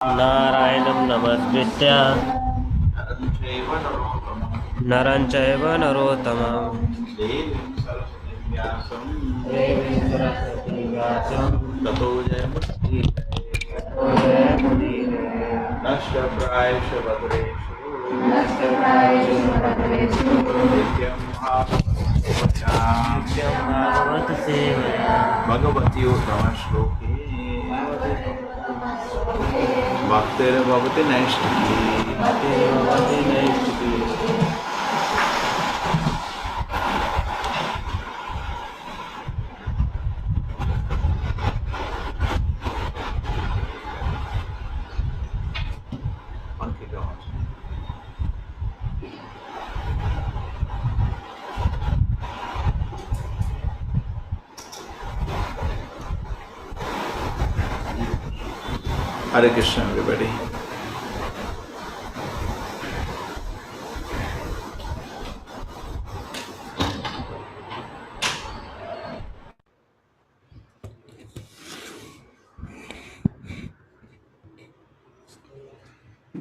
नारायणं नमस्कृत्य नरं चैव नरोत्तमं देवीं सरस्वतीं व्यासं ततो जयमुदीरये नष्टप्रायेषु भद्रेषु नित्यं भागवत सेवया Bhagwati उत्तमश्लोके भक्तिर्भवति नैष्ठिकी Hare Krishna, everybody.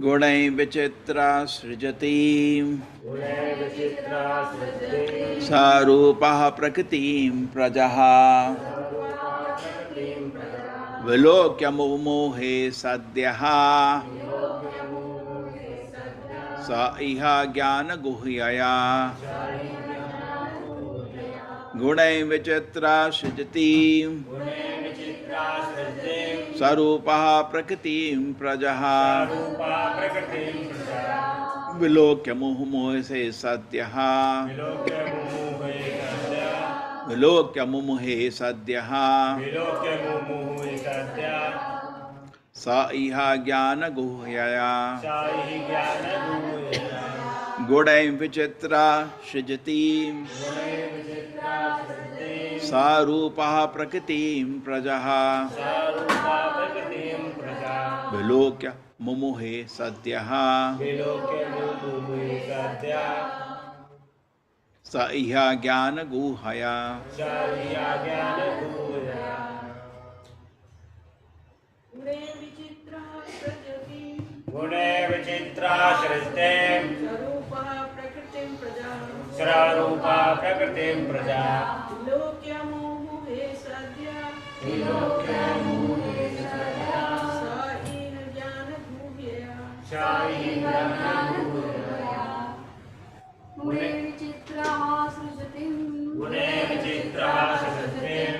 Gunai vichitra srijatim sarupah prakritim prajaha Vilokya mumohe sadhyaha sa iha jnana guhyaya Gunai vichitra srijatim sarupaha prakritim prajaha Vilokya mumohe sadhyaha Vilokya mumohe sadhyaha Sa iha jnana guhyaya Godaim vichitra shrijatim Sarupaha prakritim prajaha Vilokya mumuhe sadhyaha Sa iha jnana guhyaya Gune vichitra shrishtem Srarupa prakritim praja Vilokya muhe sadhya Sa'iha jnana guhyaya Gune vichitra shrishtem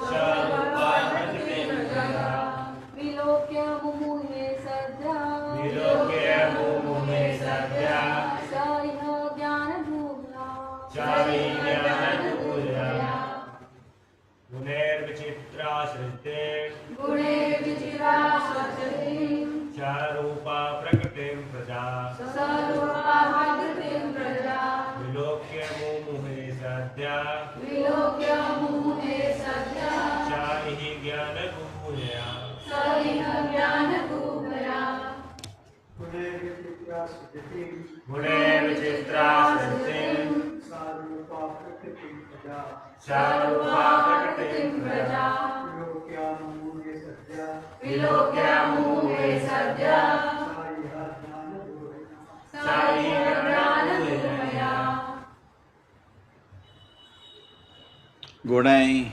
Sarupa prakritim praja Vilokya mumuhe sadhya Sa'iha jnana guhyaya Guner vichitra shrishtem Charupa prakritim praja Vilokya mumuhe sadhya Sa'iha jnana guhyaya Gune vichitra sritim Sarupa prakritim praja Vilokya muhe sadhya Sa'iha jnana guhyaya Gunai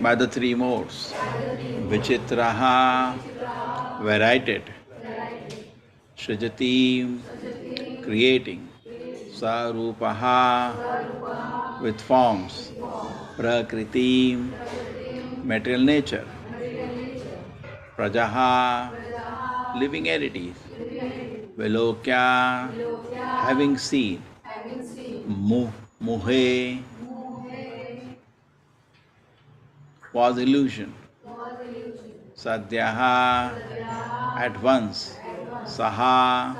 by the three modes Vichitraha varieted Srijatim creating Sarupaha with forms Prakritim material nature Prajaha living entities Vilokya having seen Muhe was illusion Sadhyaha at once Saha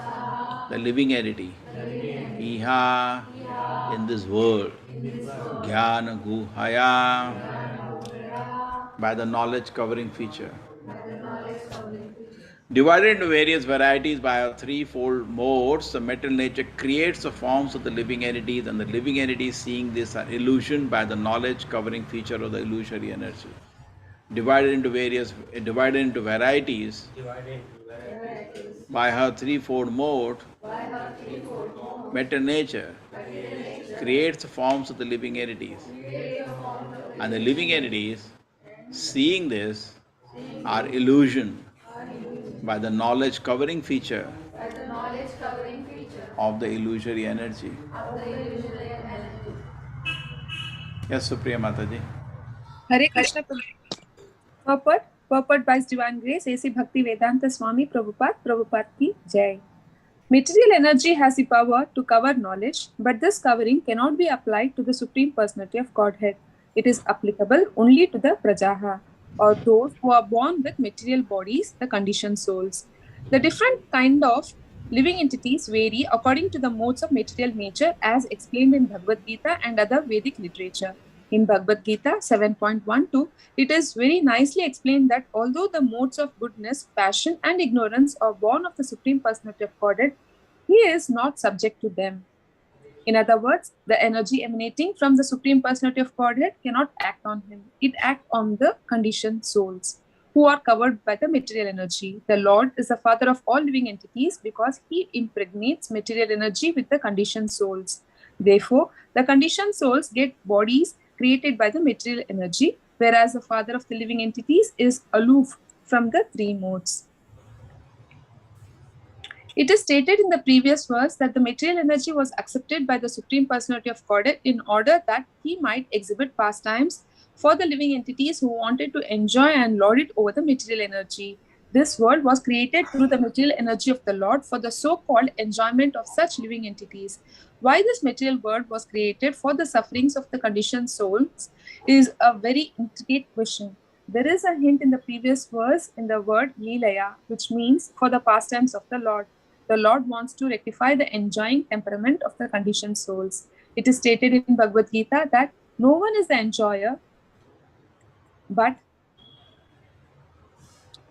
the living entity Iha in this world Jnana Guhaya by the knowledge covering feature Divided into various varieties by a threefold modes, the material nature creates the forms of the living entities, and the living entities seeing this are illusioned by the knowledge covering feature of the illusory energy. divided into varieties by her threefold mode, matter nature creates the forms of the living entities. And the living entities, seeing this, are illusioned by the knowledge covering feature of the illusory energy. Yes, Supriya Mataji. Hare Krishna Prabhu. Purport by His Divine Grace, A.C. Bhakti Vedanta Swami Prabhupada ki Jai. Material energy has the power to cover knowledge, but this covering cannot be applied to the Supreme Personality of Godhead. It is applicable only to the Prajaha, or those who are born with material bodies, the conditioned souls. The different kind of living entities vary according to the modes of material nature as explained in Bhagavad Gita and other Vedic literature. In Bhagavad Gita 7.12, it is very nicely explained that although the modes of goodness, passion, and ignorance are born of the Supreme Personality of Godhead, he is not subject to them. In other words, the energy emanating from the Supreme Personality of Godhead cannot act on him. It acts on the conditioned souls who are covered by the material energy. The Lord is the father of all living entities because he impregnates material energy with the conditioned souls. Therefore, the conditioned souls get bodies created by the material energy, whereas the father of the living entities is aloof from the three modes. It is stated in the previous verse that the material energy was accepted by the Supreme Personality of Godhead in order that he might exhibit pastimes for the living entities who wanted to enjoy and lord it over the material energy. This world was created through the material energy of the Lord for the so-called enjoyment of such living entities. Why this material world was created for the sufferings of the conditioned souls is a very intricate question. There is a hint in the previous verse in the word Leelaya, which means for the pastimes of the Lord. The Lord wants to rectify the enjoying temperament of the conditioned souls. It is stated in Bhagavad Gita that no one is the enjoyer but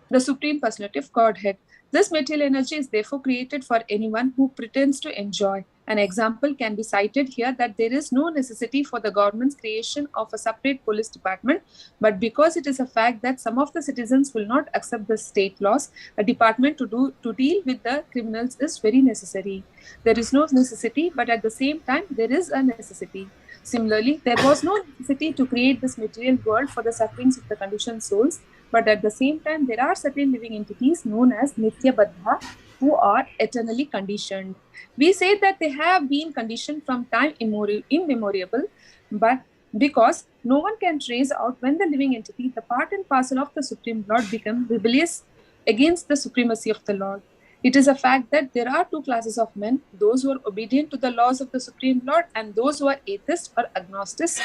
the Supreme Personality of Godhead. This material energy is therefore created for anyone who pretends to enjoy. An example can be cited here that there is no necessity for the government's creation of a separate police department, but because it is a fact that some of the citizens will not accept the state laws, a department to deal with the criminals is very necessary. There is no necessity, but at the same time, there is a necessity. Similarly, there was no necessity to create this material world for the sufferings of the conditioned souls, but at the same time, there are certain living entities known as Nitya Baddha who are eternally conditioned. We say that they have been conditioned from time immemorial, but because no one can trace out when the living entity, the part and parcel of the Supreme Lord, become rebellious against the supremacy of the Lord. It is a fact that there are two classes of men, those who are obedient to the laws of the Supreme Lord and those who are atheists or agnostics,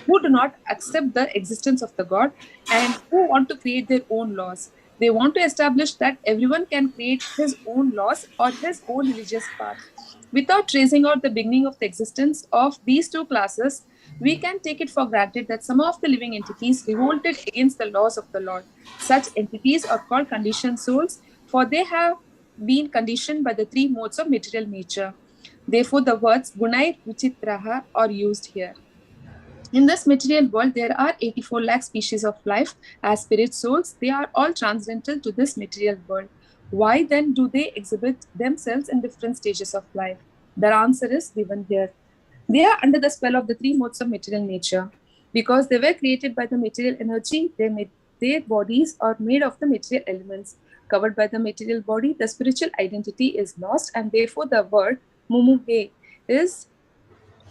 who do not accept the existence of the God and who want to create their own laws. They want to establish that everyone can create his own laws or his own religious path. Without tracing out the beginning of the existence of these two classes, we can take it for granted that some of the living entities revolted against the laws of the Lord. Such entities are called conditioned souls, for they have been conditioned by the three modes of material nature. Therefore, the words Gunai Vichitraha are used here. In this material world, there are 84 lakh species of life. As spirit souls, they are all transcendental to this material world. Why then do they exhibit themselves in different stages of life? The answer is given here. They are under the spell of the three modes of material nature. Because they were created by the material energy, their bodies are made of the material elements. Covered by the material body, the spiritual identity is lost, and therefore the word mumuhe is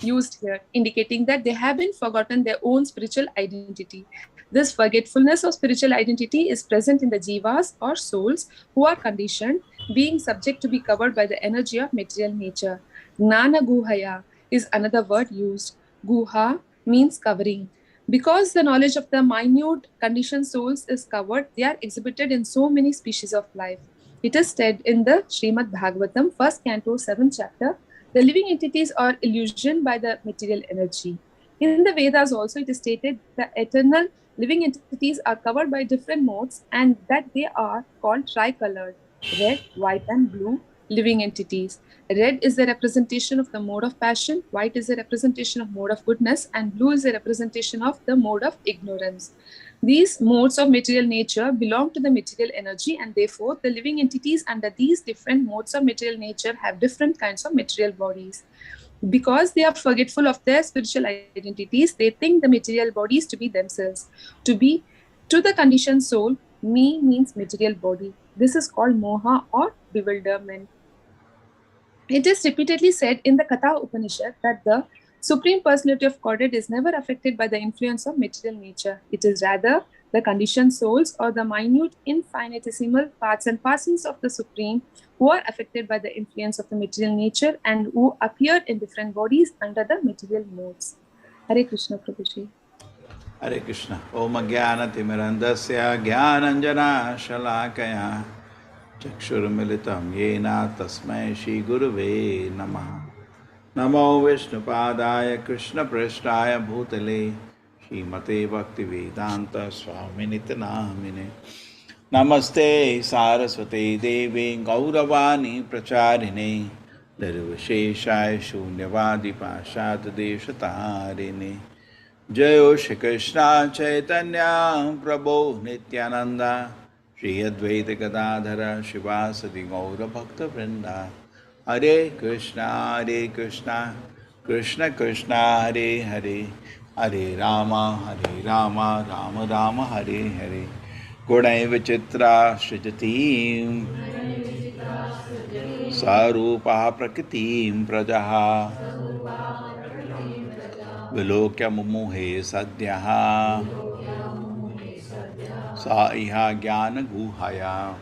used here, indicating that they have been forgotten their own spiritual identity. This forgetfulness of spiritual identity is present in the jivas or souls who are conditioned, being subject to be covered by the energy of material nature. Gnana guhaya is another word used. Guha means covering. Because the knowledge of the minute conditioned souls is covered, they are exhibited in so many species of life. It is said in the Srimad Bhagavatam, 1st canto, 7th chapter, the living entities are illusioned by the material energy. In the Vedas also, it is stated the eternal living entities are covered by different modes and that they are called tricolored, red, white, and blue living entities. Red is the representation of the mode of passion, white is the representation of mode of goodness, and blue is the representation of the mode of ignorance. These modes of material nature belong to the material energy, and therefore the living entities under these different modes of material nature have different kinds of material bodies. Because they are forgetful of their spiritual identities, they think the material bodies to be themselves. To the conditioned soul, me means material body. This is called moha or bewilderment. It is repeatedly said in the Katha Upanishad that the Supreme Personality of Godhead is never affected by the influence of material nature. It is rather the conditioned souls or the minute, infinitesimal parts and parcels of the Supreme who are affected by the influence of the material nature and who appear in different bodies under the material modes. Hare Krishna, Prabhuji. Hare Krishna. Om Jnana Timirandasya Jnananjana Shalakaya Chakshurmilitam Yena Tasmai Shri Guruve Namaha. Namo Vishnupadaya Krishna Prasthaya Bhutale Srimate Bhaktivedanta Swaminithi Namine. Namaste Saraswate Devi Gauravani Pracharine Nirvisheshaya Shunyavadi Pashad Deshatarine. Jayo Shri Krishna Chaitanya Prabhu Nityananda Shri Advaita Gadadhara Shivasati Gaura Bhakta Vrinda. Hare Krishna Krishna Krishna Hare Hare Hare Rama Rama Rama Hare Hare Gunai Vichitra Srijatim Sarupa Prakritim Prajaha Vilokya Mumuhe Sadhyaha Sa Iha Jnana Guhaya.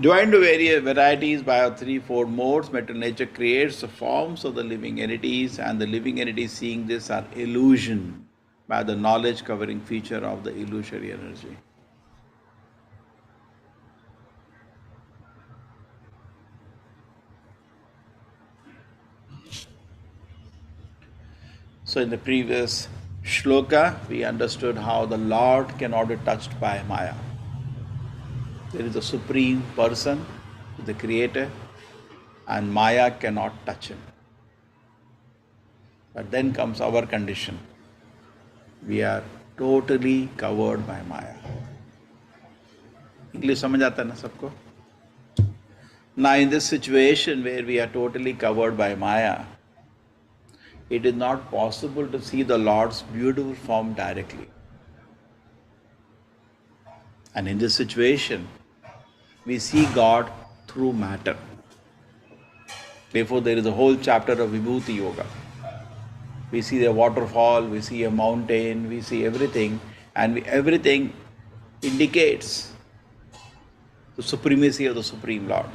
Joined to various varieties by threefold modes, material nature creates the forms of the living entities, and the living entities seeing this are illusion by the knowledge covering feature of the illusory energy. So in the previous shloka, we understood how the Lord cannot be touched by Maya. There is a supreme person, the creator, and Maya cannot touch him. But then comes our condition. We are totally covered by Maya. English समझ आता है ना सबको? Now in this situation where we are totally covered by Maya, it is not possible to see the Lord's beautiful form directly. And in this situation, we see God through matter. Therefore, there is a whole chapter of Vibhuti Yoga. We see a waterfall, we see a mountain, we see everything, and everything indicates the supremacy of the Supreme Lord.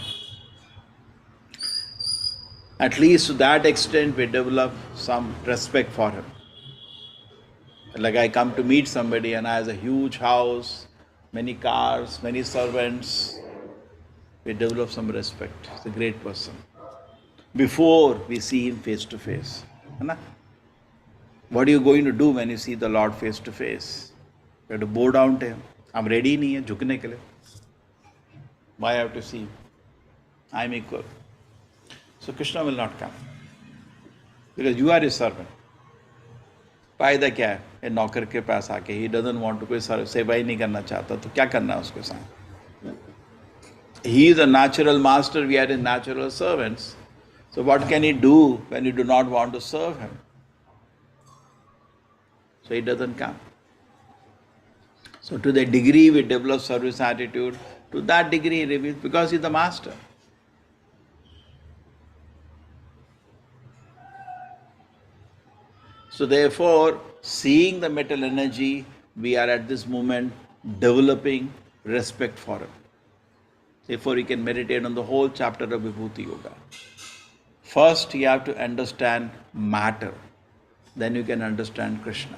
At least to that extent, we develop some respect for Him. Like I come to meet somebody and I have a huge house, many cars, many servants, we develop some respect. He's a great person. Before we see Him face to face. What are you going to do when you see the Lord face to face? You have to bow down to Him. I'm ready nahi hai jhukne ke liye. Why I have to see Him? I'm equal. So Krishna will not come. Because you are His servant. फायदा क्या है? ये नौकर के पास आके he doesn't want to, कोई सेवा ही नहीं करना चाहता, तो क्या करना है उसके साथ? He is a natural master, we are His natural servants. So what can He do when you do not want to serve Him? So He doesn't come. So to the degree we develop service attitude, to that degree He reveals, because He is the master. So therefore, seeing the metal energy, we are at this moment developing respect for Him. Therefore, you can meditate on the whole chapter of Vibhuti Yoga. First, you have to understand matter. Then you can understand Krishna.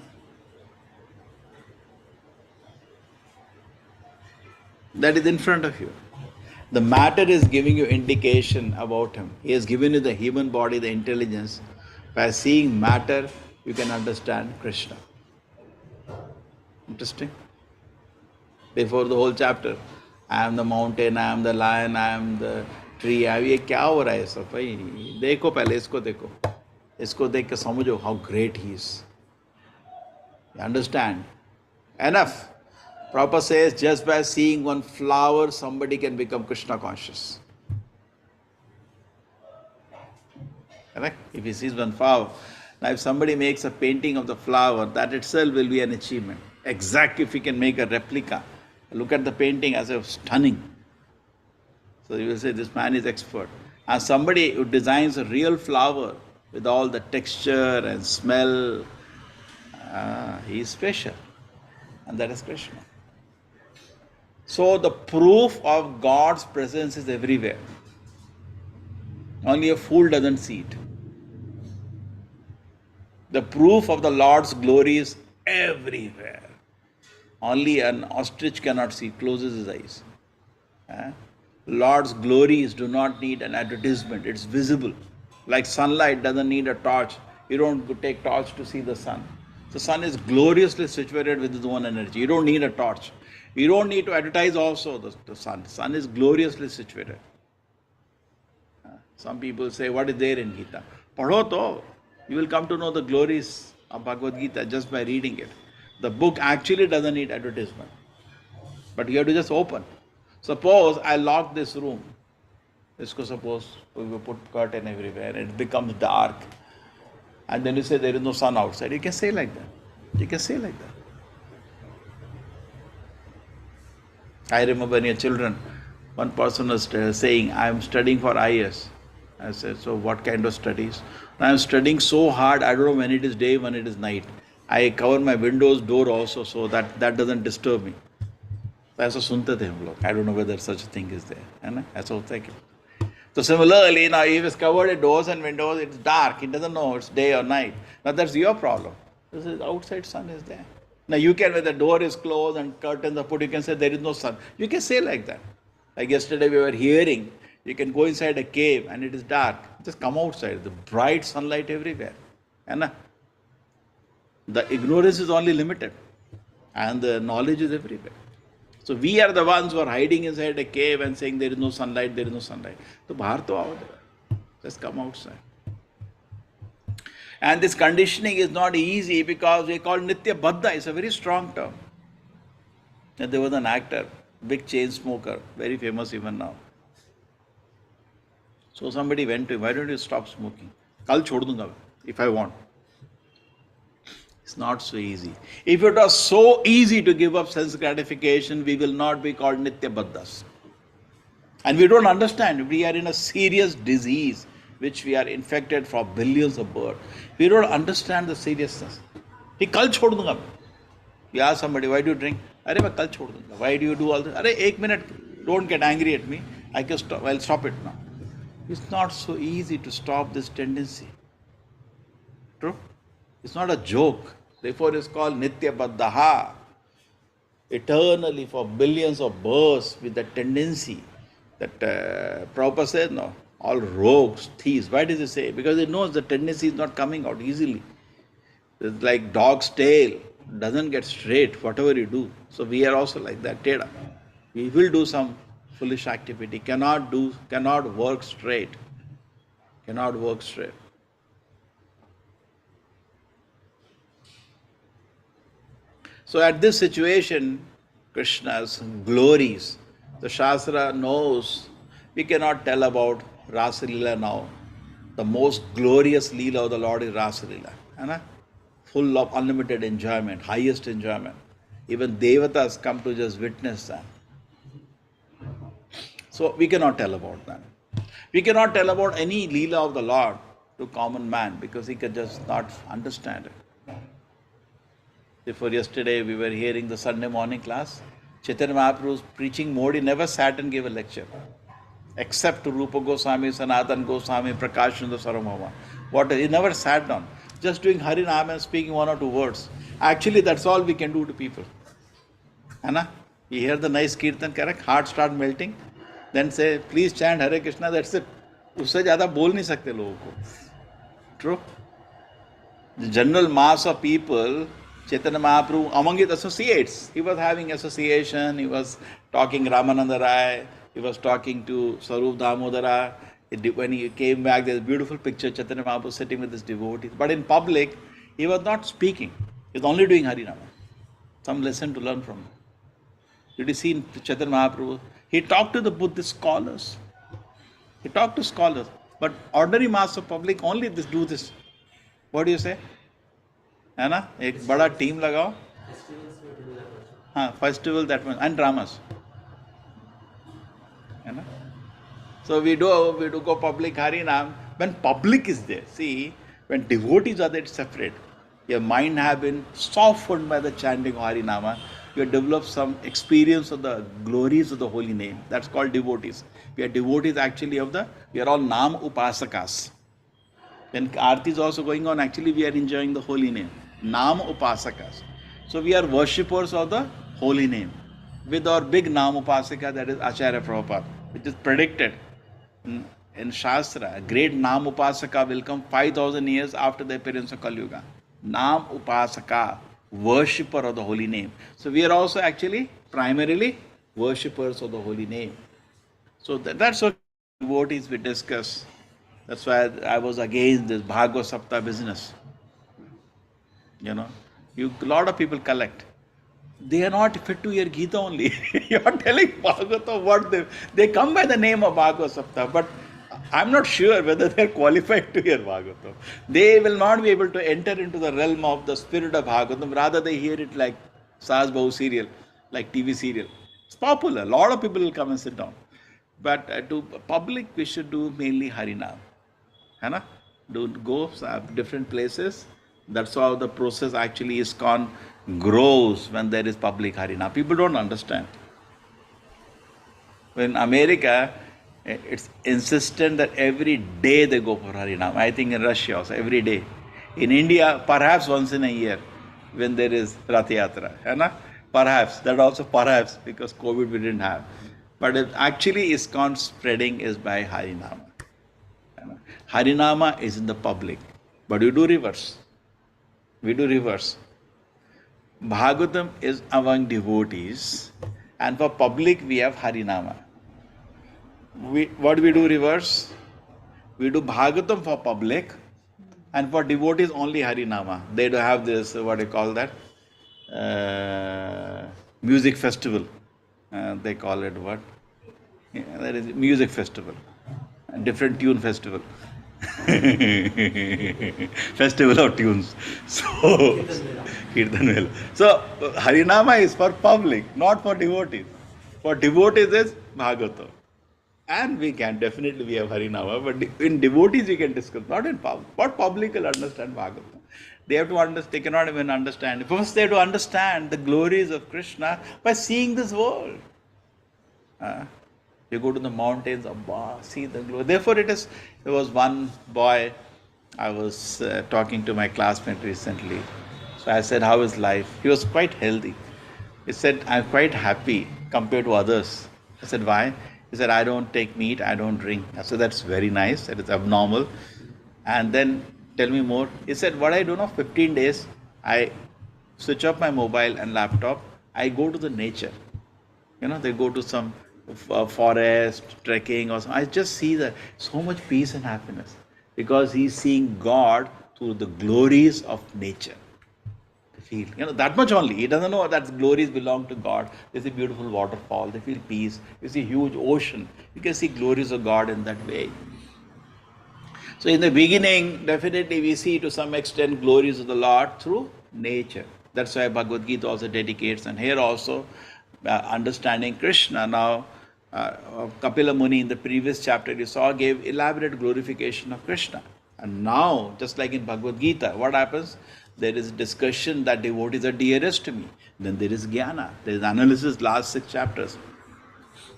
That is in front of you. The matter is giving you indication about Him. He has given you the human body, the intelligence. By seeing matter, you can understand Krishna. Interesting? Before the whole chapter, I am the mountain, I am the lion, I am the tree. ये क्या हो रहा है सब भाई? देखो पहले इसको देखो. इसको देख के समझो how great He is. You understand? Enough. Prabhupada says just by seeing one flower, somebody can become Krishna conscious. Correct? If he sees one flower. Now, if somebody makes a painting of the flower, that itself will be an achievement. Exactly, if he can make a replica. Look at the painting as if stunning. So you will say, this man is expert. And somebody who designs a real flower with all the texture and smell, he is special. And that is Krishna. So the proof of God's presence is everywhere. Only a fool doesn't see it. The proof of the Lord's glory is everywhere. Only an ostrich cannot see, closes his eyes. Lord's glories do not need an advertisement, it's visible. Like sunlight doesn't need a torch. You don't take torch to see the sun. The sun is gloriously situated with its own energy. You don't need a torch. You don't need to advertise also the sun. The sun is gloriously situated. Some people say, what is there in Gita? Padho to. You will come to know the glories of Bhagavad Gita just by reading it. The book actually doesn't need advertisement. But you have to just open. Suppose I lock this room. Suppose we will put curtain everywhere and it becomes dark. And then you say there is no sun outside. You can say like that. You can say like that. I remember in your children, one person was saying, I am studying for IS. I said, so what kind of studies? I am studying so hard, I don't know when it is day, when it is night. I cover my windows, door also, so that doesn't disturb me. ऐसा सुनते थे हम लोग. I don't know whether such a thing is there. है ना? ऐसा होता है क्या? So similarly, now if it's covered with doors and windows, it's dark. It doesn't know it's day or night. Now that's your problem. This is outside sun is there. Now you can, when the door is closed and curtains are put, you can say there is no sun. You can say like that. Like yesterday we were hearing, you can go inside a cave and it is dark. Just come outside. The bright sunlight everywhere. And the ignorance is only limited. And the knowledge is everywhere. So we are the ones who are hiding inside a cave and saying there is no sunlight, there is no sunlight. So bahar to aao there. Just come outside. And this conditioning is not easy because we call Nitya Baddha. It's a very strong term. And there was an actor, big chain smoker, very famous even now. So somebody went to him, why don't you stop smoking? Kal chhod dunga if I want. It's not so easy. If it was so easy to give up sense gratification, we will not be called Nitya Baddhas. And we don't understand. We are in a serious disease which we are infected for billions of births. We don't understand the seriousness. He kal chhod dunga. You ask somebody, why do you drink? Arey main kal chhod dunga. Why do you do all this? Arey, 1 minute, don't get angry at me. I'll stop it now. It's not so easy to stop this tendency. True? It's not a joke. Therefore, it's called Nitya Baddhaha. Eternally for billions of births with that tendency that Prabhupada said, no, all rogues, thieves. Why does he say? Because he knows the tendency is not coming out easily. It's like dog's tail. Doesn't get straight, whatever you do. So we are also like that, teda. We will do some foolish activity. Cannot work straight. Cannot work straight. So at this situation, Krishna's glories, the Shastra knows, we cannot tell about Rasa Leela now. The most glorious Leela of the Lord is Rasa Leela. Full of unlimited enjoyment, highest enjoyment. Even Devatas come to just witness that. So we cannot tell about that. We cannot tell about any Leela of the Lord to common man because he can just not understand it. Before yesterday, we were hearing the Sunday morning class. Chaitanya Mahaprabhu's preaching mode, he never sat and gave a lecture. Except to Rupa Goswami, Sanatan Goswami, Prakashananda Sarvabhauma. He never sat down. Just doing Harinam and speaking 1 or 2 words. Actually, that's all we can do to people. Anna, you hear the nice kirtan, correct? Heart start melting. Then say, please chant Hare Krishna, that's it. उससे ज़्यादा बोल नहीं सकते लोगों को. True? The general mass of people, Chaitanya Mahaprabhu, among his associates, he was having association, he was talking Ramananda Rai, he was talking to Sarup Damodara. When he came back, there's a beautiful picture, Chaitanya Mahaprabhu sitting with his devotees. But in public, he was not speaking. He's only doing Harinama. Some lesson to learn from him. Did you see in Chaitanya Mahaprabhu? He talked to the Buddhist scholars. He talked to scholars. But ordinary mass of public only do this. What do you say? है ना? एक बड़ा team लगाओ. हाँ, festival that one and dramas. है ना? So we do go public Harinam when public is there. See, when devotees are there, it's separate. Your mind have been softened by the chanting of Harinama. You have developed some experience of the glories of the holy name. That's called devotees. We are devotees actually we are all Nam Upasakas. When Aarti is also going on, actually we are enjoying the holy name. Nam Upasakas. So we are worshippers of the holy name. With our big Nam Upasaka, that is Acharya Prabhupada, which is predicted in Shastra. A great Nam Upasaka will come 5,000 years after the appearance of Kali Yuga. Nam Upasaka, worshipper of the holy name. So we are also actually primarily worshippers of the holy name. So that's what devotees we discuss. That's why I was against this Bhagavad Sapta business. You know, a lot of people collect. They are not fit to hear Gita only. You are telling Bhagavatam what they come by the name of Bhagavad Sapta, but I'm not sure whether they are qualified to hear Bhagavatam. They will not be able to enter into the realm of the spirit of Bhagavatam. Rather, they hear it like Sas Bahu serial, like TV serial. It's popular. A lot of people will come and sit down. But to public, we should do mainly Harinam. है ना? Go different places. That's how the process actually ISKCON grows when there is public Harinam. People don't understand. In America, it's insistent that every day they go for Harinam. I think in Russia also, every day. In India, perhaps once in a year, when there is Rath Yatra. है ना? Perhaps, that also perhaps, because COVID we didn't have. But actually ISKCON spreading is by Harinama. Harinama is in the public. But we do reverse. We do reverse. Bhagavatam is among devotees, and for public we have Harinama. What we do reverse? We do Bhagavatam for public, and for devotees only Harinama. They do have this, what do you call that? Music festival. They call it what? Yeah, that is music festival. Different tune festival. Festival of tunes. So, Kirtan Mela. So, Harinama is for public, not for devotees. For devotees is Bhagavatam. And we have Harinama, but in devotees we can discuss, not in public. What public will understand Bhagavatam? They have to understand, they cannot even understand. First they have to understand the glories of Krishna by seeing this world. You go to the mountains, see the glory. Therefore there was one boy, I was talking to my classmate recently. So I said, how is life? He was quite healthy. He said, I'm quite happy compared to others. I said, why? He said, I don't take meat, I don't drink. I said, that's very nice, that is abnormal. And then, tell me more. He said, what I do now, 15 days, I switch off my mobile and laptop, I go to the nature. You know, they go to some forest, trekking or something. I just see that so much peace and happiness because he's seeing God through the glories of nature. Feel, that much only. He doesn't know that glories belong to God. They see beautiful waterfall, they feel peace. You see huge ocean, you can see glories of God in that way. So in the beginning, definitely we see to some extent glories of the Lord through nature. That's why Bhagavad Gita also dedicates, and here also understanding Krishna. Now, Kapila Muni in the previous chapter you saw gave elaborate glorification of Krishna. And now, just like in Bhagavad Gita, what happens? There is discussion that devotees are dearest to me. Then there is Jnana. There is analysis, last 6 chapters.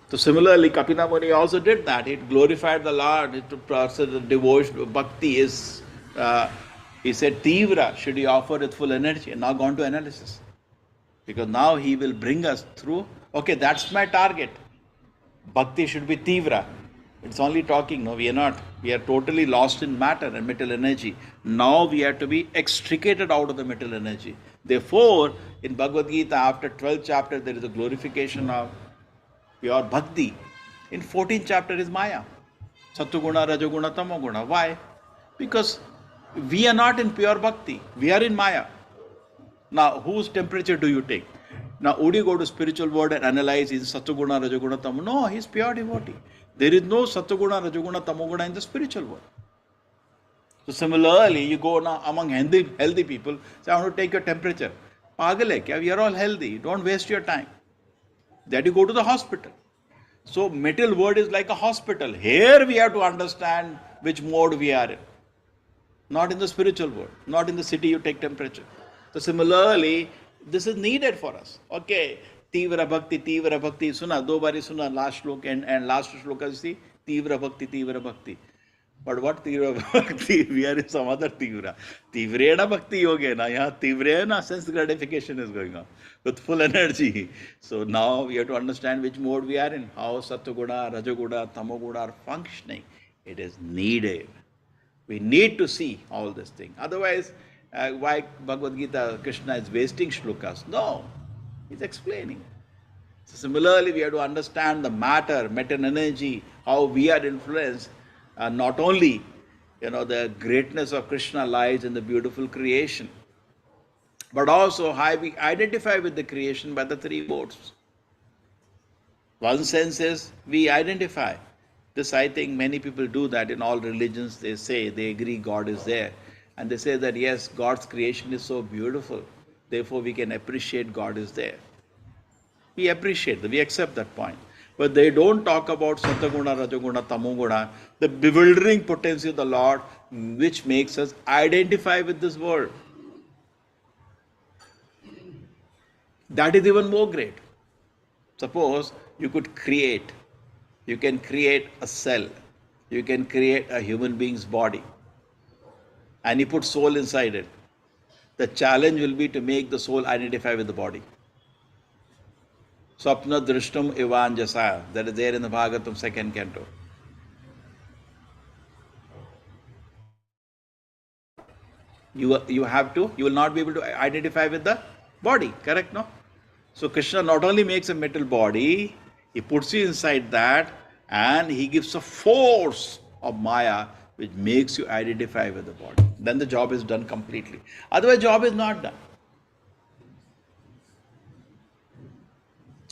So similarly, Kapila Muni also did that. He glorified the Lord. The devotion, bhakti is, he said, Tivra, should he offer with full energy, and now gone to analysis. Because now he will bring us through, okay, that's my target. Bhakti should be Tivra. It's only talking, no, we are not. We are totally lost in matter and mental energy. Now we have to be extricated out of the mental energy. Therefore, in Bhagavad Gita, after 12th chapter, there is a glorification of pure bhakti. In 14th chapter is Maya. Sattva-guna, Rajoguna, Tamoguna. Why? Because we are not in pure bhakti. We are in Maya. Now, whose temperature do you take? Now, would you go to spiritual world and analyze is Satoguna, Rajoguna, Tamoguna? No, he's pure devotee. There is no Satoguna, Rajoguna, Tamoguna in the spiritual world. So similarly, you go now among healthy people, say, I want to take your temperature. Pagal hai kya? We are all healthy. Don't waste your time. Then you go to the hospital. So material world is like a hospital. Here we have to understand which mode we are in. Not in the spiritual world. Not in the city you take temperature. So similarly, this is needed for us. Okay. Tivra Bhakti. Suna, do bari suna, last shloka and last shloka you see, Tivra Bhakti. But what Tivra Bhakti? We are in some other Tivra. Tivrena Bhakti yoga na. Yahan Tivrena sense gratification is going on with full energy. So now we have to understand which mode we are in. How Satoguna, Rajoguna, Tamoguna are functioning. It is needed. We need to see all this thing. Otherwise, why Bhagavad Gita, Krishna is wasting shlokas? No, he's explaining. So similarly, we have to understand the matter energy, how we are influenced. Not only, the greatness of Krishna lies in the beautiful creation, but also how we identify with the creation by the three modes. One sense is we identify. This, I think, many people do that in all religions. They say, they agree God is there. And they say that, yes, God's creation is so beautiful. Therefore, we can appreciate God is there. We appreciate that. We accept that point. But they don't talk about Sataguna, Rajoguna, Tamoguna, the bewildering potency of the Lord, which makes us identify with this world. That is even more great. Suppose you can create a cell, you can create a human being's body, and you put soul inside it. The challenge will be to make the soul identify with the body. Swapna Drishtam Evanjasa, that is there in the Bhagavatam 2nd canto. You will not be able to identify with the body, correct, no? So Krishna not only makes a metal body, he puts you inside that and he gives a force of Maya which makes you identify with the body. Then the job is done completely. Otherwise, job is not done.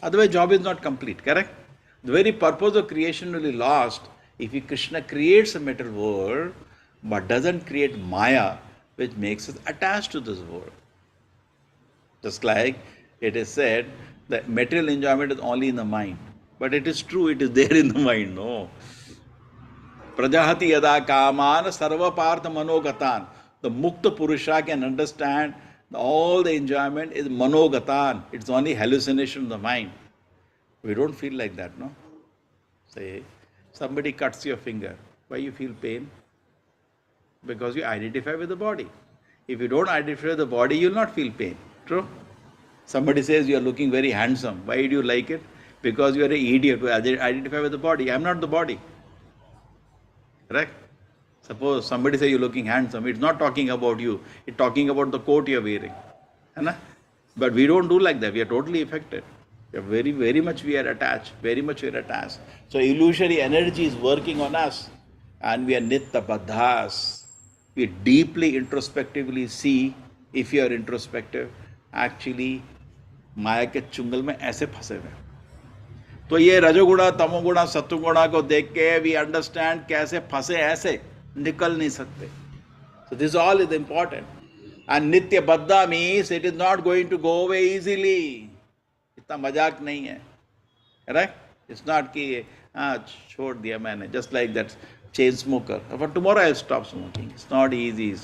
Otherwise, job is not complete, correct? The very purpose of creation will be lost if Krishna creates a material world but doesn't create Maya which makes us attached to this world. Just like it is said that material enjoyment is only in the mind. But it is true, it is there in the mind, no. Prajahati yada kaman sarva partha manogatan. The mukta purusha can understand all the enjoyment is manogatan. It's only hallucination of the mind. We don't feel like that, no? Say, somebody cuts your finger. Why you feel pain? Because you identify with the body. If you don't identify with the body, you will not feel pain. True? Somebody says you are looking very handsome. Why do you like it? Because you are an idiot who identify with the body. I am not the body. Correct? Suppose somebody says you are looking handsome. It's not talking about you. It's talking about the coat you are wearing. But we don't do like that. We are totally affected. We are very much we are attached. Very much we are attached. So illusory energy is working on us. And we are nitta baddhas. We deeply introspectively see, if you are introspective, actually माया के चुंगल में ऐसे फंसे हुए. तो ये रजोगुणा तमोगुणा सत्वगुणा को देख के वी अंडरस्टैंड कैसे फंसे ऐसे निकल नहीं सकते. So this all is important. And nitya baddha means it is not going to go away easily. इतना मजाक नहीं है. Right? It's not कि छोड़ दिया मैंने. Just like that chain smoker. But tomorrow I'll stop smoking. It's not easy.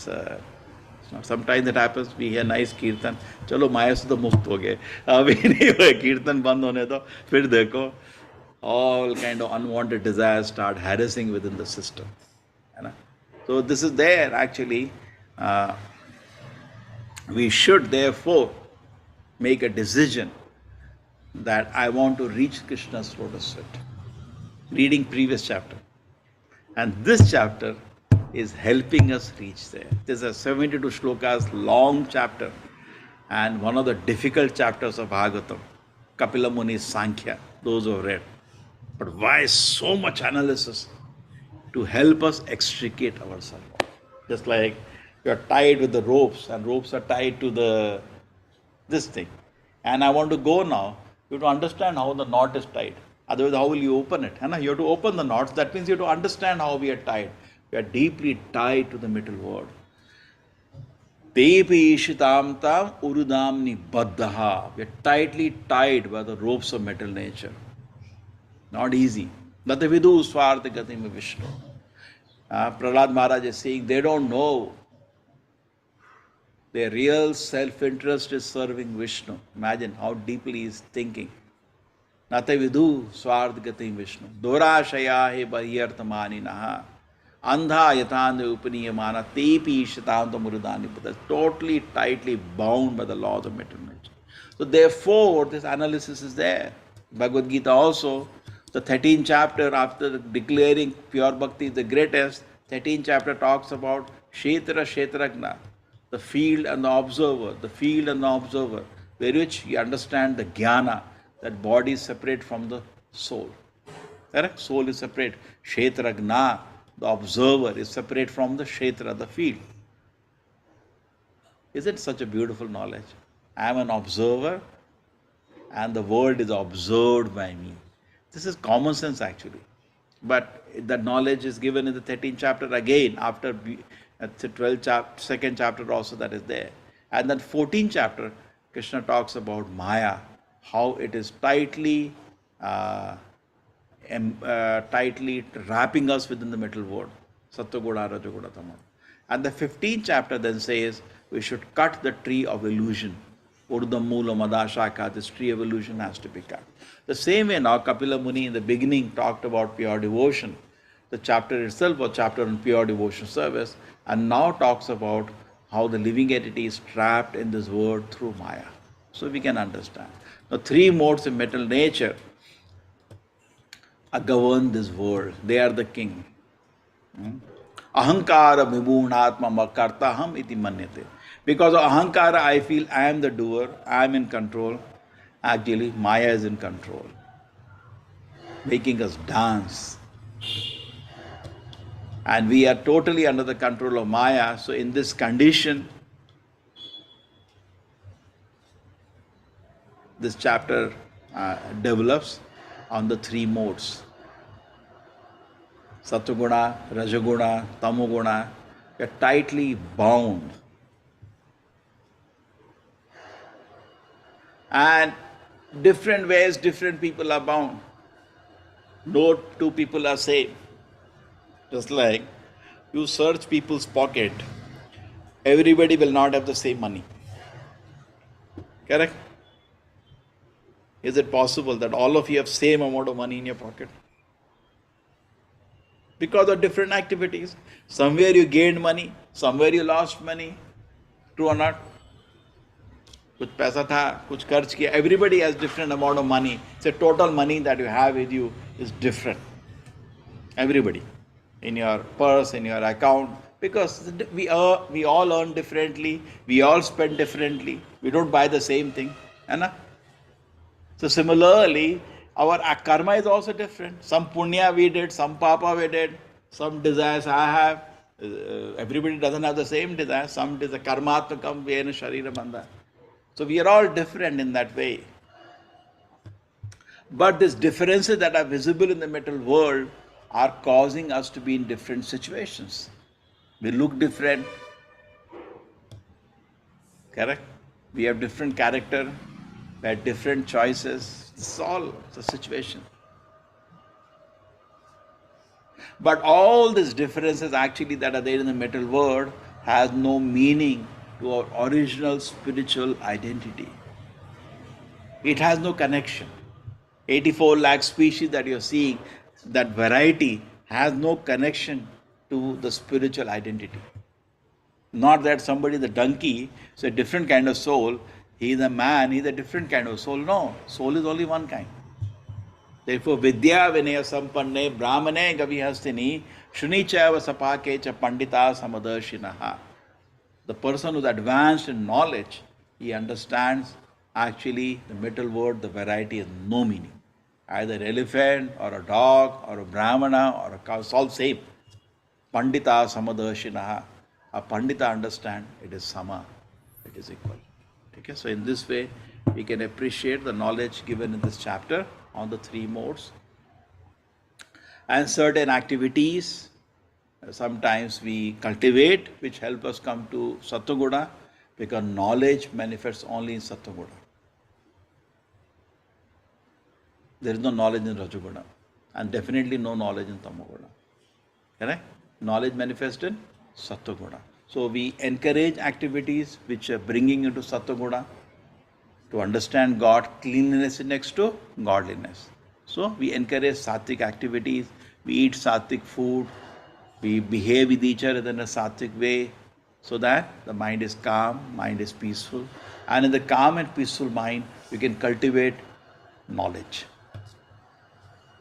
Sometimes that happens, we hear nice kirtan, चलो माया से तो मुक्त हो गए, अभी नहीं हुए कीर्तन बंद होने दो, फिर देखो all kind of unwanted desires start harassing within the system. So this is there actually. We should therefore make a decision that I want to reach Krishna's lotus feet. Reading previous chapter. And this chapter is helping us reach there. This is a 72 shlokas long chapter and one of the difficult chapters of Bhagavatam, Kapila Muni's Sankhya, those who have read. But why so much analysis? To help us extricate ourselves. Just like you are tied with the ropes and ropes are tied to the this thing. And I want to go now. You have to understand how the knot is tied. Otherwise, how will you open it? You have to open the knots. That means you have to understand how we are tied. We are deeply tied to the middle word. Tepi ishitam tam urudamni baddaha. We are tightly tied by the ropes of metal nature. Not easy. Natavidu swartha gatim Vishnu. Prahlad Maharaj is saying they don't know. Their real self-interest is serving Vishnu. Imagine how deeply he is thinking. Natavidu swartha Vishnu. Dorashaya he bariyartamani naha. Andha yatanda upaniyamana tepi shatanta murudani. But totally tightly bound by the laws of metal nature. So therefore, this analysis is there. Bhagavad Gita also, the 13th chapter, after declaring pure bhakti is the greatest, 13th chapter talks about Kshetra Kshetragna, the field and the observer, where which you understand the jnana, that body is separate from the soul. Correct? Soul is separate. Kshetragna, the observer, is separate from the Kshetra, the field. Isn't such a beautiful knowledge? I am an observer and the world is observed by me. This is common sense actually. But that knowledge is given in the 13th chapter again, after the 12th chapter, 2nd chapter also that is there. And then 14th chapter, Krishna talks about Maya, how it is tightly wrapping us within the middle word. Sattva-guda, Raja-guda, Tama. And the 15th chapter then says we should cut the tree of illusion. Urdam Mula Madashaka, this tree of illusion has to be cut. The same way now Kapila Muni in the beginning talked about pure devotion. The chapter itself was chapter on pure devotion service, and now talks about how the living entity is trapped in this world through Maya. So we can understand. Now 3 modes of metal nature govern this world. They are the king. Ahankara vibhunatma kartaham iti manyate. Because of ahankara, I feel I am the doer, I am in control. Actually, Maya is in control, making us dance. And we are totally under the control of Maya. So in this condition, this chapter develops on the 3 modes. Sattva-guna, Rajaguna, Tamoguna, we are tightly bound. And different ways, different people are bound. No 2 people are same. Just like you search people's pocket, everybody will not have the same money. Correct? Is it possible that all of you have same amount of money in your pocket? Because of different activities. Somewhere you gained money, somewhere you lost money. True or not? Kuch paisa tha, kuch kharch kiya. Everybody has different amount of money. So total money that you have with you is different. Everybody. In your purse, in your account. Because we all earn differently. We all spend differently. We don't buy the same thing. So similarly, our karma is also different. Some punya we did, some papa we did, some desires I have. Everybody doesn't have the same desire. Some desire karmatmakam vena sharira bandha. So we are all different in that way. But these differences that are visible in the material world are causing us to be in different situations. We look different. Correct? We have different character. We have different choices. This is all the situation. But all these differences actually that are there in the material world has no meaning to our original spiritual identity. It has no connection. 84 lakh species that you're seeing, that variety has no connection to the spiritual identity. Not that somebody is a donkey, so a different kind of soul, he is a man, he is a different kind of soul. No, soul is only one kind. Therefore, Vidya Vinaya Sampanne Brahmane Gavihastini Shunichava Sapakecha Pandita Samadarshinaha. The person who is advanced in knowledge, he understands actually the middle word, the variety has no meaning. Either an elephant or a dog or a brahmana or a cow, it's all same. Pandita Samadarshinaha. A Pandita understand it is sama, it is equal. Okay, so in this way, we can appreciate the knowledge given in this chapter on the three modes. And certain activities sometimes we cultivate which help us come to Sattva-guna, because knowledge manifests only in Sattva-guna. There is no knowledge in Rajoguna, and definitely no knowledge in Tamoguna. Correct? Knowledge manifests in Sattva-guna. So we encourage activities which are bringing into Sattva-guna. To understand God, cleanliness is next to godliness. So we encourage sattvic activities, we eat sattvic food, we behave with each other in a sattvic way, so that the mind is calm, mind is peaceful. And in the calm and peaceful mind, you can cultivate knowledge.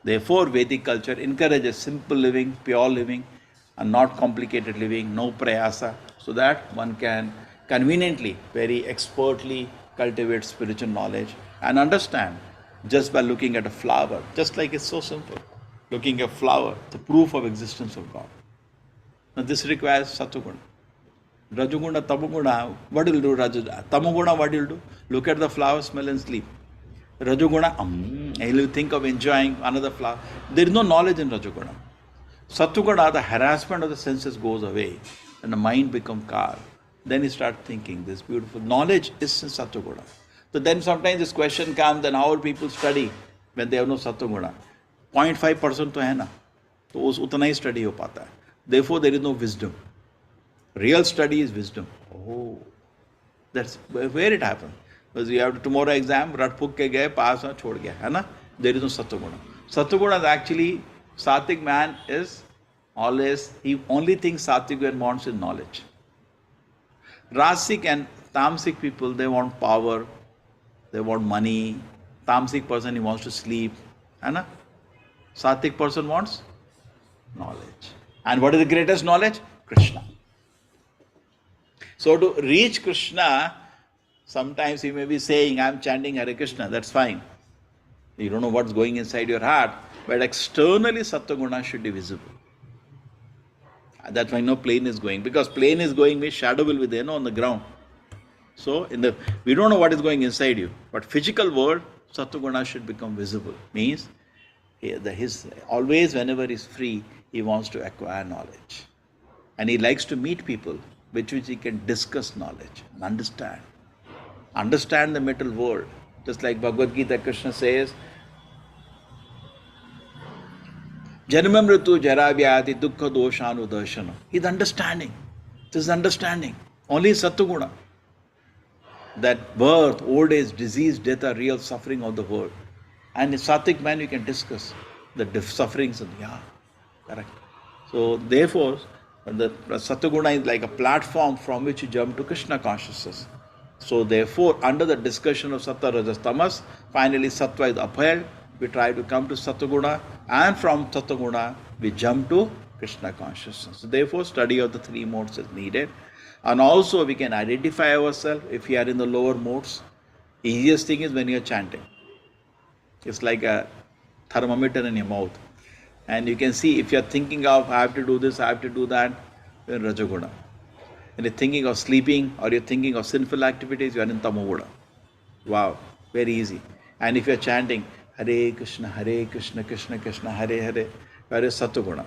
Therefore, Vedic culture encourages simple living, pure living, and not complicated living, no prayasa, so that one can conveniently, very expertly cultivate spiritual knowledge and understand just by looking at a flower, just like it's so simple. Looking at a flower, the proof of existence of God. Now this requires Sattva-guna. Rajoguna, Tamoguna, what will do Rajoguna? Tamoguna, what will do? Look at the flower, smell and sleep. Rajoguna, and you think of enjoying another flower. There is no knowledge in Rajoguna. Sattva-guna, the harassment of the senses goes away and the mind becomes calm. Then you start thinking, this beautiful knowledge is in Sattva-guna. So then sometimes this question comes, then how will people study when they have no Sattva-guna? 0.5% to hai na. So utna hi study ho pata hai. Therefore there is no wisdom. Real study is wisdom. Oh, that's where it happens. Because you have to tomorrow exam, rat phuk ke gaye, pass na chhod gaya, hai na? There is no Sattva-guna. Sattva-guna is actually, Sattvic man is always, he only thinks Sattvic man wants is knowledge. Rasic and Tamasic people, they want power, they want money. Tamasic person, he wants to sleep. Hai na? Sattvic person wants knowledge. And what is the greatest knowledge? Krishna. So to reach Krishna, sometimes he may be saying, I am chanting Hare Krishna, that's fine. You don't know what's going inside your heart, but externally Sattva-guna should be visible. That's why no plane is going. Because plane is going means shadow will be there, no, on the ground. So we don't know what is going inside you. But physical world, Sattva-guna should become visible. Means always whenever he is free, he wants to acquire knowledge. And he likes to meet people with which he can discuss knowledge and understand. Understand the mental world. Just like Bhagavad Gita, Krishna says, Janmamritu Jaravyati Dukkha Doshanu Darshana. He's understanding. This is understanding. Only Sattva-guna. That birth, old age, disease, death are real suffering of the world. And in Sattvic man you can discuss the sufferings. Correct. So therefore, the Sattva-guna is like a platform from which you jump to Krishna consciousness. So therefore, under the discussion of Sattva, Rajas, Tamas, finally Sattva is upheld. We try to come to Sattva-guna, and from Sattva-guna we jump to Krishna consciousness. So therefore, study of the three modes is needed. And also we can identify ourselves if we are in the lower modes. Easiest thing is when you are chanting. It's like a thermometer in your mouth. And you can see if you are thinking of, I have to do this, I have to do that, you are in Rajoguna. When you are thinking of sleeping or you are thinking of sinful activities, you are in Tamoguna. Wow, very easy. And if you are chanting, Hare Krishna, Krishna Krishna, Hare Hare, you are in Sattva-guna.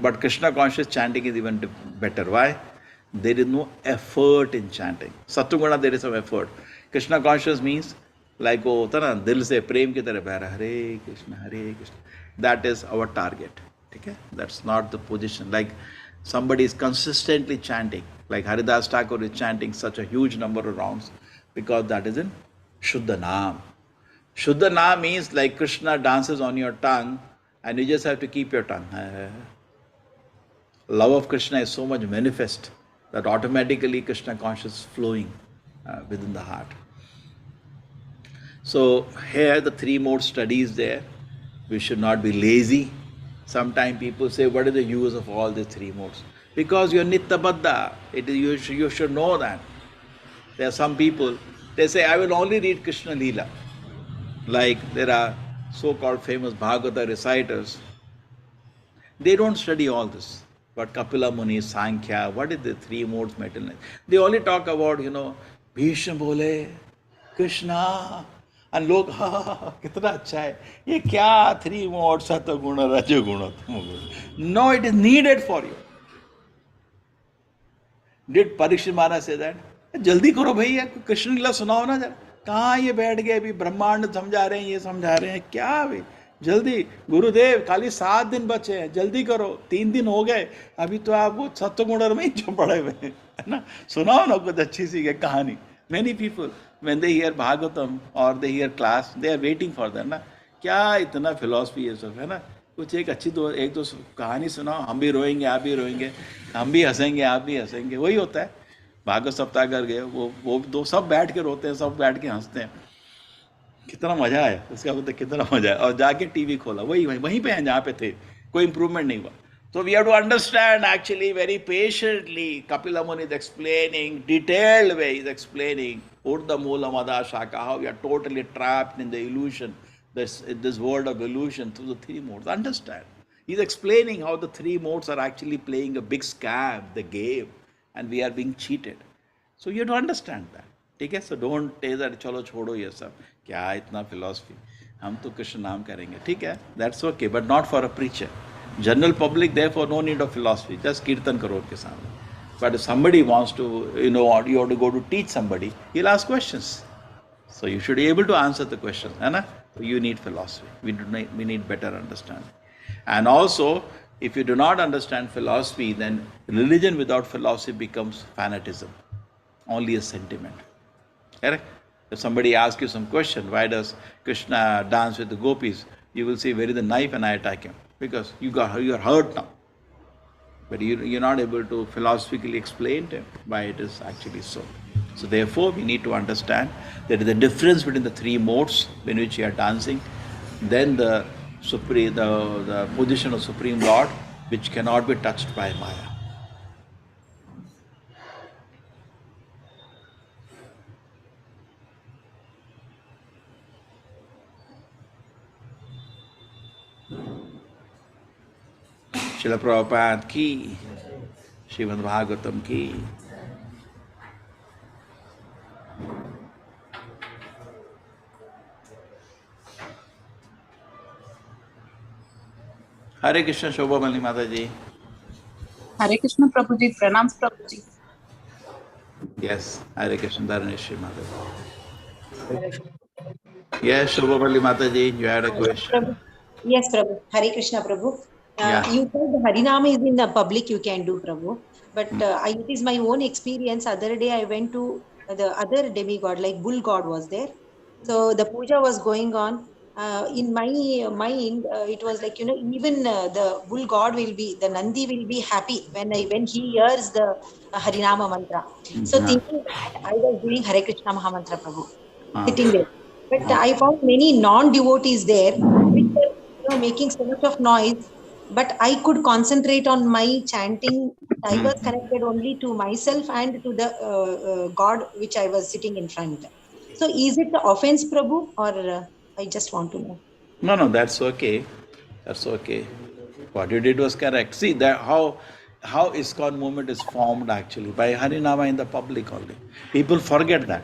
But Krishna conscious chanting is even better. Why? There is no effort in chanting. Sattva-guna there is some effort. Krishna conscious means like dil se prem ki tarah beh raha, Hare Krishna, Hare Krishna. That is our target. Okay? That's not the position. Like somebody is consistently chanting, like Haridas Thakur is chanting such a huge number of rounds, because that is in Shuddha Naam. Shuddha Naam means like Krishna dances on your tongue and you just have to keep your tongue. Love of Krishna is so much manifest that automatically Krishna consciousness is flowing within the heart. So here the three mode study is there. We should not be lazy. Sometimes people say, what is the use of all the three modes? Because you are Nitya-baddha. You should know that. There are some people, they say, I will only read Krishna Leela. Like there are so-called famous Bhagavata reciters. They don't study all this. But Kapila Muni, Sankhya, what is the three modes mental? They only talk about, Bhishma बोले कृष्णा और लोग कितना अच्छा है ये क्या 3 modes सत्वगुण रजोगुण no it is needed for you did Parikshit Maharaj से दैट जल्दी करो भैया कृष्ण लीला सुनाओ ना जरा कहाँ ये बैठ गए अभी ब्रह्मांड समझा रहे हैं ये समझा रहे हैं क्या भाई जल्दी गुरुदेव खाली 7 दिन बचे हैं जल्दी करो 3 दिन हो गए अभी तो आप वो सत्वगुण में ही जो पड़े हुए हैं है ना सुनाओ ना कुछ अच्छी सी कहानी many people when they hear Bhagavatam or they hear class they are waiting for that ना क्या इतना फिलॉसफी है सब है ना कुछ एक दो कहानी सुनाओ हम भी रोएंगे आप भी रोएंगे हम भी हंसेंगे आप भी हंसेंगे वही होता है भागवत सप्ताह कर गए वो दो सब बैठ के रोते हैं सब बैठ के हंसते हैं कितना मजा आया उसका मतलब कितना मजा आया और जाके टीवी खोला वहीं पे हैं जहाँ पे थे कोई इंप्रूवमेंट नहीं हुआ So we have to understand actually very patiently. Kapila Muni is explaining, detailed way is explaining Urdha Mula Madha Shaka, how we are totally trapped in the illusion, this world of illusion through the 3 modes. Understand. He is explaining how the 3 modes are actually playing a big scam, the game, and we are being cheated. So you have to understand that. ठीक है so don't say that चलो छोड़ो ये सब क्या इतना philosophy हम तो कृष्ण नाम करेंगे ठीक है that's okay but not for a preacher. General public, therefore, no need of philosophy. Just kirtan karo ke samne. But if somebody wants to, you have to go to teach somebody, he'll ask questions. So you should be able to answer the questions. Hai you need philosophy. We need better understanding. And also, if you do not understand philosophy, then religion without philosophy becomes fanatism. Only a sentiment. Correct? If somebody asks you some question, why does Krishna dance with the gopis? You will say, where is the knife and I attack him. Because you are hurt now. But you're not able to philosophically explain to him why it is actually so. So therefore, we need to understand there is a difference between the 3 modes in which you are dancing, then the position of Supreme Lord, which cannot be touched by Maya. Srila Prabhupada ki, Srimad Bhagavatam ki. Hare Krishna Shobha Mali Mataji. Hare Krishna Prabhuji, pranams Prabhuji. Yes, Hare Krishna Dharaneshri Mataji. Yes, Shobha Mali Mataji, you had a question. Yes, Prabhu. Hare Krishna Prabhu. You said Harinama is in the public, you can do, Prabhu. But it is my own experience. Other day I went to the other demigod, like bull god was there. So the puja was going on. In my mind, it was like, even the bull god will be, the Nandi will be happy when he hears the Harinama mantra. So thinking that, I was doing Hare Krishna Mahamantra, Prabhu, sitting there. But I found many non-devotees there, which were making so much of noise. But I could concentrate on my chanting. I was connected only to myself and to the God which I was sitting in front. So is it the offense, Prabhu, or I just want to know? No, that's okay. That's okay. What you did was correct. See that how ISKCON movement is formed actually by Harinama in the public only. People forget that,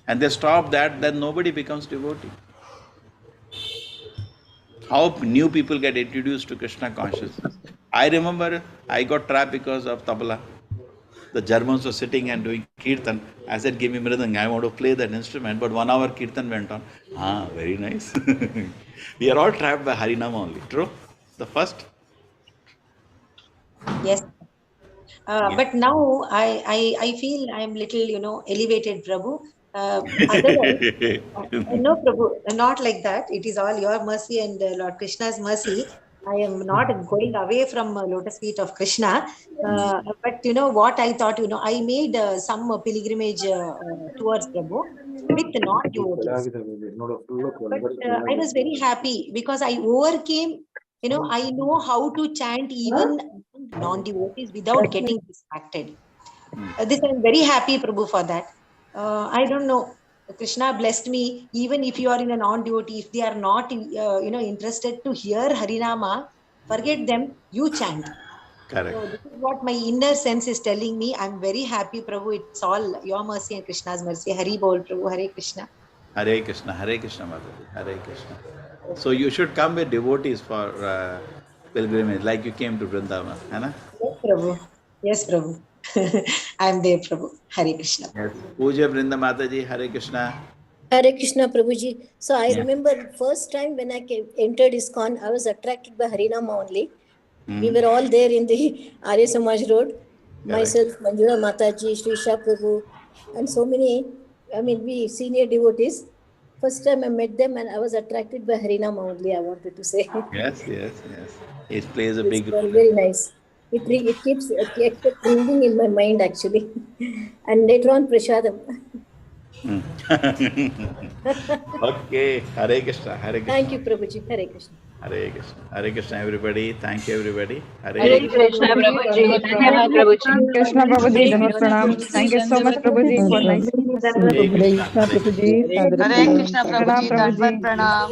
and they stop that. Then nobody becomes devotee. How new people get introduced to Krishna consciousness. I remember I got trapped because of tabla. The Germans were sitting and doing kirtan. I said, give me mridang, I want to play that instrument. But 1 hour kirtan went on. Very nice. We are all trapped by Harinama only. True? The first? Yes. But now I feel I am little, elevated, Prabhu. Otherwise, no, Prabhu, not like that. It is all your mercy and Lord Krishna's mercy. I am not going away from lotus feet of Krishna. But what I thought, I made some pilgrimage towards Prabhu with non-devotees. But I was very happy because I overcame, I know how to chant even non-devotees without getting distracted. This I'm very happy, Prabhu, for that. I don't know. Krishna blessed me. Even if you are in a non-devotee, if they are not, interested to hear Harinama, forget them. You chant. Correct. So this is what my inner sense is telling me. I'm very happy, Prabhu. It's all your mercy and Krishna's mercy. Hari Bol, Prabhu. Hare Krishna. Hare Krishna, Mataji, Hare Krishna. So you should come with devotees for pilgrimage, like you came to Vrindavan, है ना? Yes, Prabhu. Yes, Prabhu. I'm there, Prabhu. Hare Krishna. Yes. Puja Vrinda Mataji, Hare Krishna. Hare Krishna, Prabhuji. So I Yeah. remember first time when I entered ISKCON, I was attracted by Harinama only. We were all there in the Arya Samaj Road. Myself, Manjula Mataji, Shrisha Prabhu, and so many, we senior devotees. First time I met them and I was attracted by Harinama only, I wanted to say. Yes. It plays a big role. Very nice. It keeps ringing in my mind actually. And later on, Prashadam. Okay, Hare Krishna, Hare Krishna. Thank you, Prabhuji. Hare Krishna. Hare Krishna, everybody. Thank you, everybody. Hare Krishna Prabhuji. Dhanyavad Prabhuji. Krishna Prabhuji, Dhanavad Pranam. Thank you so much, Prabhuji, for nice. Hare Krishna, Hare Krishna. Hare Krishna Prabhuji. Dhanyavad Pranam.